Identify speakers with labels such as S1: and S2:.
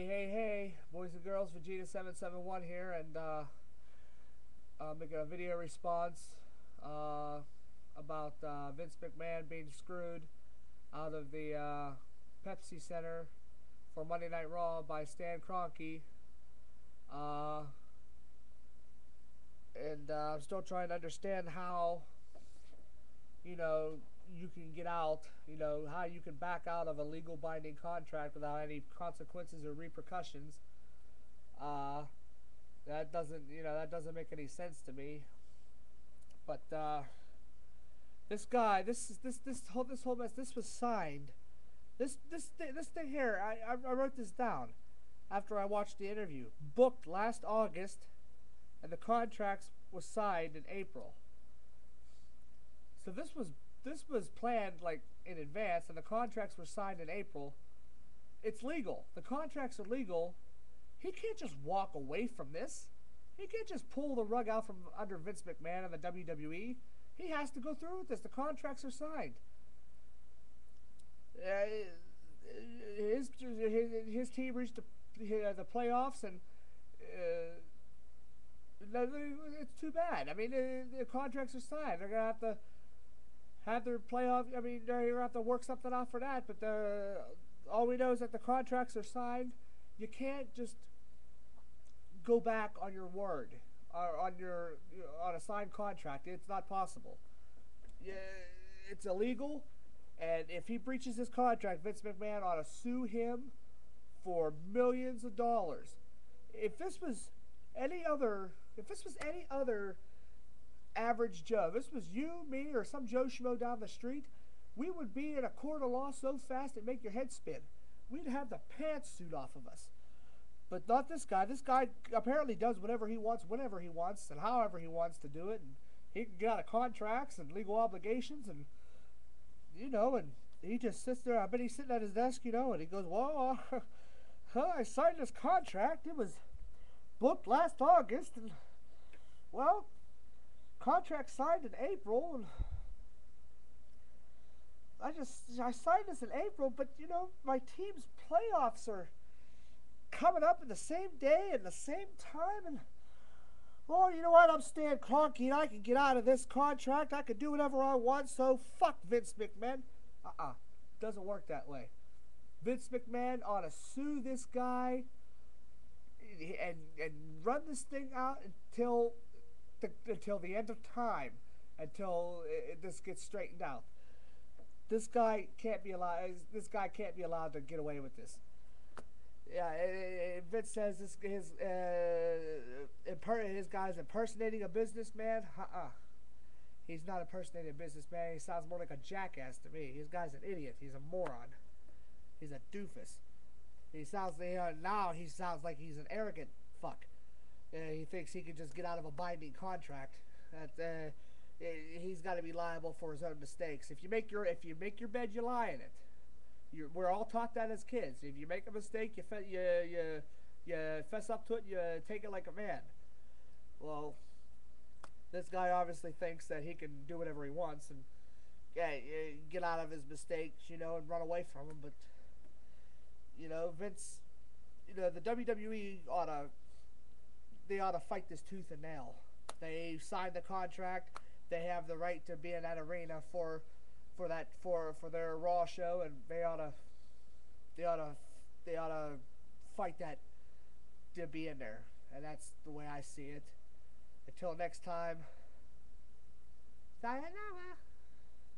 S1: Hey, boys and girls, Vegeta771 here, and making a video response about Vince McMahon being screwed out of the Pepsi Center for Monday Night Raw by Stan Kroenke. And I'm still trying to understand how, you can get out, how you can back out of a legal binding contract without any consequences or repercussions. That doesn't make any sense to me. But this guy, this whole mess, this was signed. This thing here, I wrote this down after I watched the interview. Booked last August, and the contracts was signed in April. So this was planned like in advance, and the contracts were signed in April. It's legal. The contracts are legal. He can't just walk away from this. He can't just pull the rug out from under Vince McMahon and the WWE. He has to go through with this. The contracts are signed. His team reached the playoffs, and it's too bad. I mean, the contracts are signed. They're gonna have to have their playoff. I mean, they're gonna have to work something out for that. But all we know is that the contracts are signed. You can't just go back on your word or on a signed contract. It's not possible. Yeah, it's illegal. And if he breaches his contract, Vince McMahon ought to sue him for millions of dollars. If this was any other average Joe, if this was you, me, or some Joe Schmo down the street, we would be in a court of law so fast it'd make your head spin. We'd have the pantsuit off of us. But not this guy. This guy apparently does whatever he wants, whenever he wants, and however he wants to do it. And he can get out of contracts and legal obligations, and and he just sits there. I bet he's sitting at his desk, and he goes, "Well, I signed this contract. It was booked last August, and well, contract signed in April, and I signed this in April, but my team's playoffs are coming up in the same day and the same time, and well, you know what? I'm Stan Kroenke, and I can get out of this contract. I can do whatever I want, so fuck Vince McMahon." Doesn't work that way. Vince McMahon ought to sue this guy and run this thing out until the end of time, until this gets straightened out. This guy can't be allowed. This guy can't be allowed to get away with this. Yeah, Vince says his guy's impersonating a businessman. He's not impersonating a businessman. He sounds more like a jackass to me. This guy's an idiot. He's a moron. He's a doofus. He sounds now he sounds like he's an arrogant fuck. He thinks he can just get out of a binding contract. That he's got to be liable for his own mistakes. If you make your bed, you lie in it. We're all taught that as kids. If you make a mistake, you fess up to it. You take it like a man. Well, this guy obviously thinks that he can do whatever he wants and get out of his mistakes, and run away from them. But Vince, the WWE ought to fight this tooth and nail. They signed the contract. They have the right to be in that arena for their Raw show, and they ought to fight that to be in there. And that's the way I see it. Until next time, sayonara.